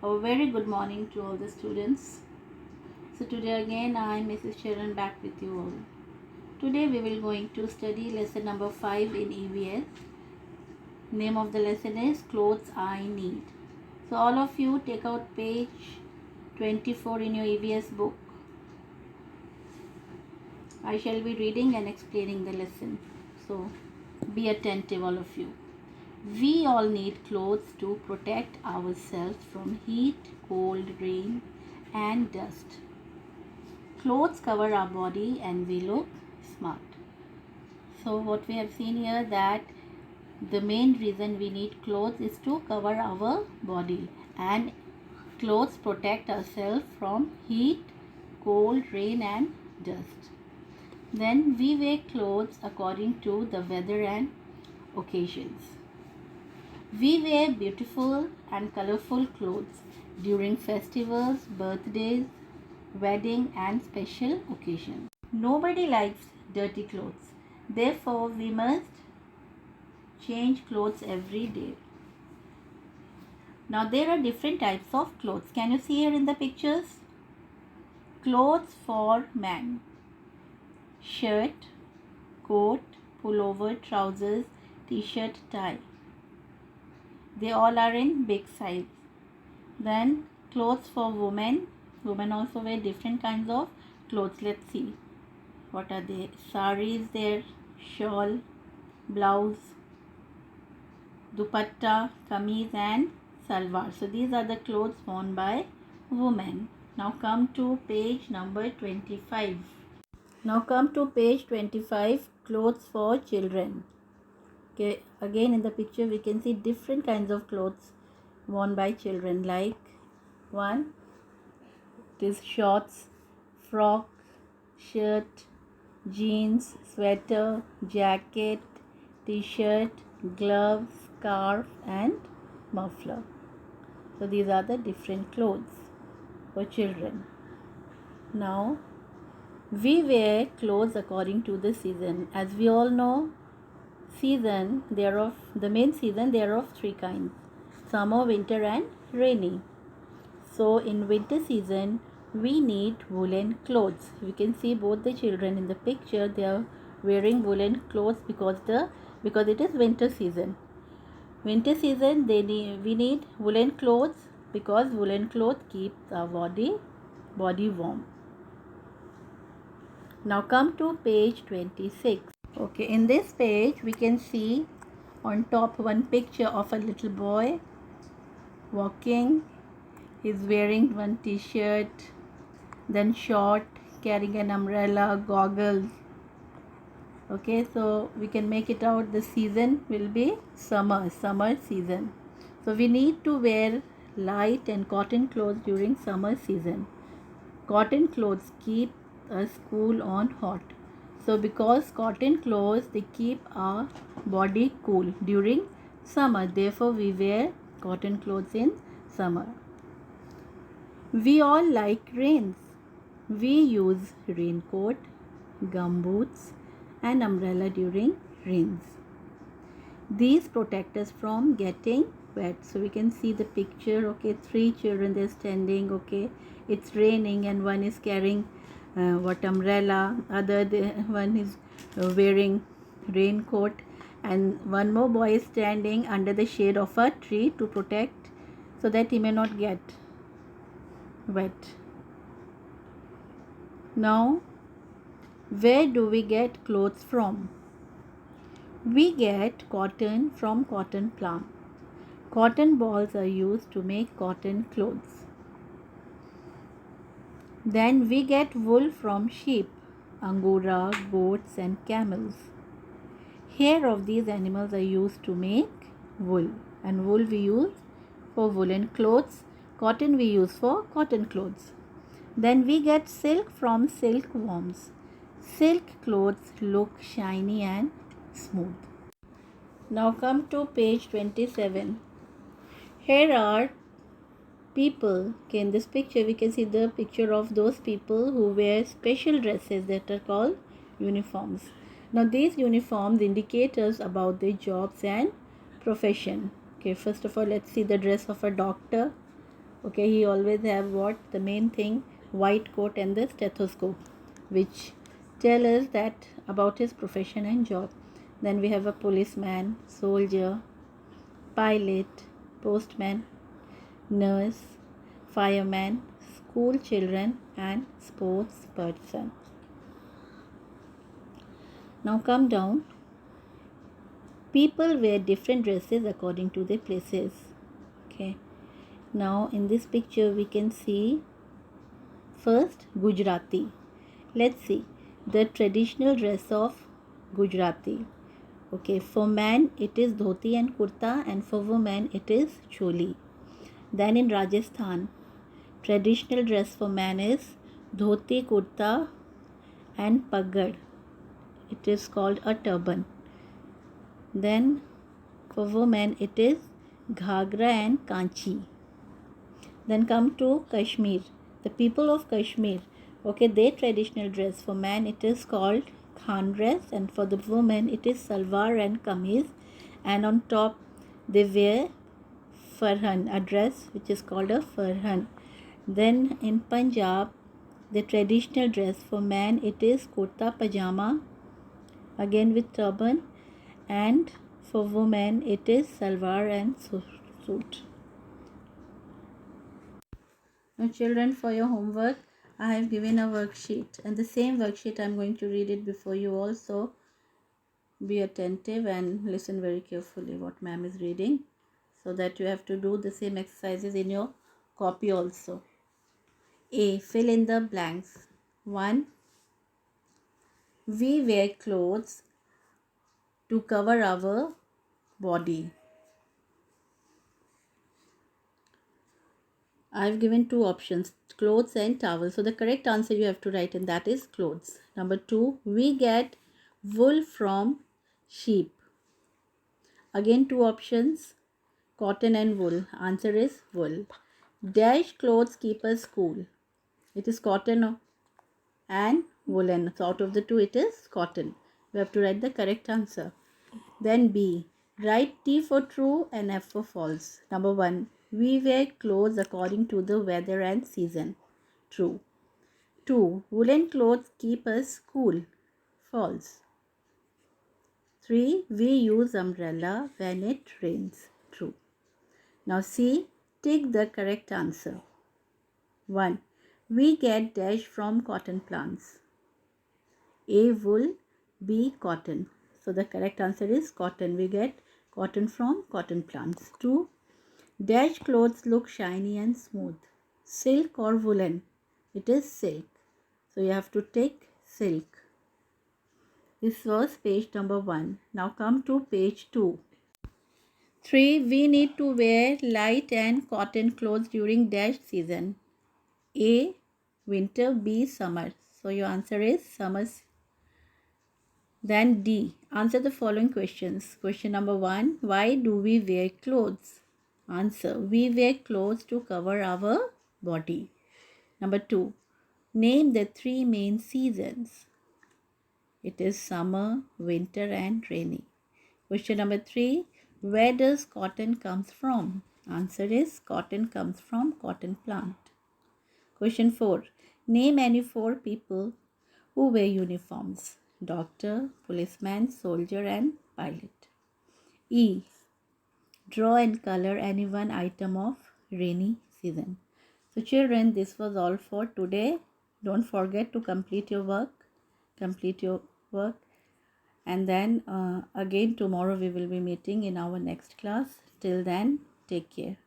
A very good morning to all the students. So today again I am Mrs. Sharon back with you all. Today we will going to study lesson number 5 in EVS. Name of the lesson is Clothes I Need. So all of you take out page 24 in your EVS book. I shall be reading and explaining the lesson. So be attentive all of you. We all need clothes to protect ourselves from heat, cold, rain and dust. Clothes cover our body and we look smart. So what we have seen here that the main reason we need clothes is to cover our body, and clothes protect ourselves from heat, cold, rain and dust. Then we wear clothes according to the weather and occasions. We wear beautiful and colorful clothes during festivals, birthdays, wedding and special occasions. Nobody likes dirty clothes. Therefore, we must change clothes every day. Now, there are different types of clothes. Can you see here in the pictures? Clothes for man. Shirt, coat, pullover, trousers, t-shirt, tie. They all are in big size. Then clothes for women. Women also wear different kinds of clothes. Let's see. What are they? Sari is there, shawl, blouse, dupatta, kameez and salwar. So these are the clothes worn by women. Now come to page number 25. Now come to page 25, clothes for children. Okay, again in the picture we can see different kinds of clothes worn by children, like one, it is shorts, frock, shirt, jeans, sweater, jacket, t-shirt, gloves, scarf and muffler. So these are the different clothes for children. Now we wear clothes according to the season. As we all know, the main season there are of three kinds: summer, winter and rainy. So in winter season we need woolen clothes. You can see both the children in the picture, they are wearing woolen clothes because it is winter season. Winter season we need woolen clothes because woolen clothes keeps our body warm. Now come to page 26. Okay, in this page we can see on top one picture of a little boy walking. He's wearing one t-shirt, then short, carrying an umbrella, goggles. Okay, so we can make it out the season will be summer season. So we need to wear light and cotton clothes during summer season. Cotton clothes keep us cool on hot. So because cotton clothes, they keep our body cool during summer. Therefore, we wear cotton clothes in summer. We all like rains. We use raincoat, gumboots and umbrella during rains. These protect us from getting wet. So we can see the picture. Okay, three children, they're standing. Okay, it's raining and one is carrying umbrella, one is wearing raincoat, and one more boy is standing under the shade of a tree to protect so that he may not get wet. Now, where do we get clothes from? We get cotton from cotton plant. Cotton balls are used to make cotton clothes. Then we get wool from sheep, angora, goats and camels. Hair of these animals are used to make wool, and wool we use for woolen clothes, cotton we use for cotton clothes. Then we get silk from silkworms. Silk clothes look shiny and smooth. Now come to page 27. Here are people. Okay, in this picture we can see the picture of those people who wear special dresses that are called uniforms. Now these uniforms indicate us about their jobs and profession. Okay, first of all let's see the dress of a doctor. Okay, he always have what? The main thing, white coat and the stethoscope, which tell us that about his profession and job. Then we have a policeman, soldier, pilot, postman, nurse, fireman, school children, and sports person. Now come down. People wear different dresses according to their places. Okay. Now in this picture we can see first Gujarati. Let's see the traditional dress of Gujarati. Okay, for man it is dhoti and kurta, and for women it is choli. Then in Rajasthan, traditional dress for man is dhoti, kurta and pagad. It is called a turban. Then for women it is ghagra and kanchi. Then come to Kashmir. The people of Kashmir, okay, their traditional dress for man it is called khan dress, and for the women it is salwar and kameez, and on top they wear farhan, a dress which is called a farhan. Then in Punjab, the traditional dress for man it is kurta pajama, again with turban, and for women it is salwar and suit. Now children, for your homework I have given a worksheet, and the same worksheet I am going to read it before you. Also be attentive and listen very carefully what ma'am is reading, so that you have to do the same exercises in your copy also. A. Fill in the blanks. 1. We wear clothes to cover our body. I have given two options, clothes and towel. So the correct answer you have to write, and that is clothes. Number 2, we get wool from sheep. Again two options, cotton and wool. Answer is wool. Dash clothes keep us cool. It is cotton and woolen. So out of the two it is cotton. We have to write the correct answer. Then B. Write T for true and F for false. Number 1. We wear clothes according to the weather and season. True. 2. Woolen clothes keep us cool. False. 3. We use umbrella when it rains. True. Now C. Take the correct answer. 1. We get dash from cotton plants. A. Wool. B. Cotton. So the correct answer is cotton. We get cotton from cotton plants. 2. Dash clothes look shiny and smooth. Silk or woolen? It is silk. So you have to take silk. This was page number 1. Now come to page 2. 3. We need to wear light and cotton clothes during dash season. A. Winter. B. Summer. So your answer is summer. Then D. Answer the following questions. Question number 1. Why do we wear clothes? Answer. We wear clothes to cover our body. Number 2. Name the 3 main seasons. It is summer, winter and rainy. Question number 3. Where does cotton comes from? Answer is cotton comes from cotton plant. Question 4. Name any 4 people who wear uniforms. Doctor, policeman, soldier and pilot. E. Draw and color any one item of rainy season. So children, this was all for today. Don't forget to complete your work. And then again tomorrow we will be meeting in our next class. Till then, take care.